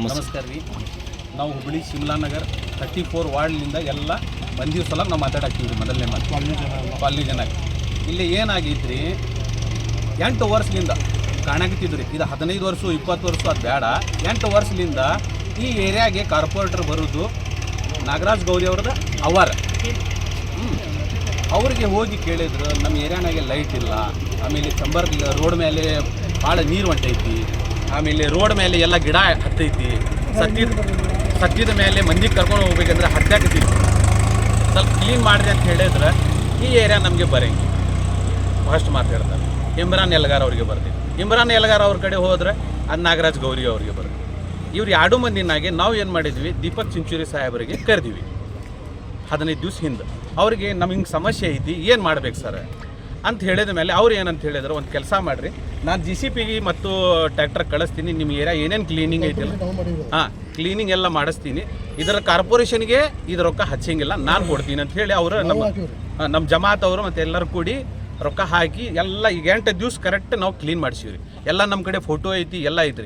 ನಮಸ್ಕಾರ ರೀ. ನಾವು ಹುಬ್ಬಳ್ಳಿ ಶಿಮ್ಲಾ ನಗರ್ 34 ವಾರ್ಡ್ಲಿಂದ ಎಲ್ಲ ಮಂದಿ ಸಲ ನಾವು ಮಾತಾಡಾಕ್ತೀವಿ ರೀ. ಮೊದಲನೇ ಮಾತು ಕಾಲನಿ ಜನ ಇಲ್ಲಿ ಏನಾಗೈತ್ರಿ, 8 ವರ್ಷದಿಂದ ಕಾಣಕತ್ತಿದ್ರು ರೀ. ಇದು 15 ವರ್ಷ 20 ವರ್ಷ ಅದು ಬೇಡ, 8 ವರ್ಷದಿಂದ ಈ ಏರಿಯಾಗೆ ಕಾರ್ಪೊರೇಟರ್ ಬರೋದು ನಾಗರಾಜ್ ಗೌರಿ ಅವ್ರದ್ದು ಅವರ ಅವ್ರಿಗೆ ಹೋಗಿ ಕೇಳಿದ್ರು, ನಮ್ಮ ಏರಿಯಾನಾಗೆ ಲೈಟ್ ಇಲ್ಲ, ಆಮೇಲೆ ಚಂಬರ್ ರೋಡ್ ಮೇಲೆ ಭಾಳ ನೀರು ಹೊಂಟೈತಿ, ಆಮೇಲೆ ರೋಡ್ ಮೇಲೆ ಎಲ್ಲ ಗಿಡ ಹತ್ತೈತಿ, ಸತ್ತಿದ ಮೇಲೆ ಮಂದಿಗೆ ಕರ್ಕೊಂಡು ಹೋಗ್ಬೇಕಂದ್ರೆ ಹತ್ತಾಕತ್ತೀವಿ, ಸ್ವಲ್ಪ ಕ್ಲೀನ್ ಮಾಡಿರಿ ಅಂತ ಹೇಳಿದ್ರೆ ಈ ಏರಿಯಾ ನಮಗೆ ಬರಂಗಿ ಫಸ್ಟ್ ಮಾತಾಡ್ತಾರೆ. ಇಮ್ರಾನ್ ಯಲ್ಗಾರ್ ಅವ್ರಿಗೆ ಬರ್ತೀವಿ. ಇಮ್ರಾನ್ ಯಲ್ಗಾರ್ ಅವ್ರ ಕಡೆ ಹೋದ್ರೆ ಅದು ನಾಗರಾಜ್ ಗೌರಿ ಅವ್ರಿಗೆ ಬರ್ತೀವಿ. ಇವ್ರು 2 ಮಂದಿನಾಗೆ ನಾವು ಏನು ಮಾಡಿದ್ವಿ, ದೀಪಕ್ ಚಿಂಚೂರಿ ಸಾಹೇಬರಿಗೆ ಕರೆದಿವಿ 15 ದಿವಸ ಹಿಂದೆ. ಅವ್ರಿಗೆ ನಮಗೆ ಹಿಂಗೆ ಸಮಸ್ಯೆ ಐತಿ, ಏನು ಮಾಡ್ಬೇಕು ಸರ್ ಅಂತ ಹೇಳಿದ ಮೇಲೆ ಅವ್ರು ಏನಂತ ಹೇಳಿದ್ರು, ಒಂದು ಕೆಲಸ ಮಾಡಿರಿ, ನಾನು JCP ಮತ್ತು ಟ್ರ್ಯಾಕ್ಟರ್ ಕಳಿಸ್ತೀನಿ, ನಿಮ್ಮ ಏರಿಯಾ ಏನೇನು ಕ್ಲೀನಿಂಗ್ ಐತಿಲ್ಲ ಕ್ಲೀನಿಂಗ್ ಎಲ್ಲ ಮಾಡಿಸ್ತೀನಿ, ಇದರ ಕಾರ್ಪೊರೇಷನ್ಗೆ ಇದು ರೊಕ್ಕ ಹಚ್ಚಂಗಿಲ್ಲ, ನಾನು ಕೊಡ್ತೀನಿ ಅಂತ ಹೇಳಿ ಅವರು ನಮ್ಮ ಜಮಾತ್ ಅವರು ಮತ್ತು ಎಲ್ಲರೂ ಕೂಡಿ ರೊಕ್ಕ ಹಾಕಿ ಎಲ್ಲ ಈಗ 8 ದಿವಸ ಕರೆಕ್ಟ್ ನಾವು ಕ್ಲೀನ್ ಮಾಡಿಸಿವ್ರಿ. ಎಲ್ಲ ನಮ್ಮ ಕಡೆ ಫೋಟೋ ಐತಿ, ಎಲ್ಲ ಐತ್ರಿ.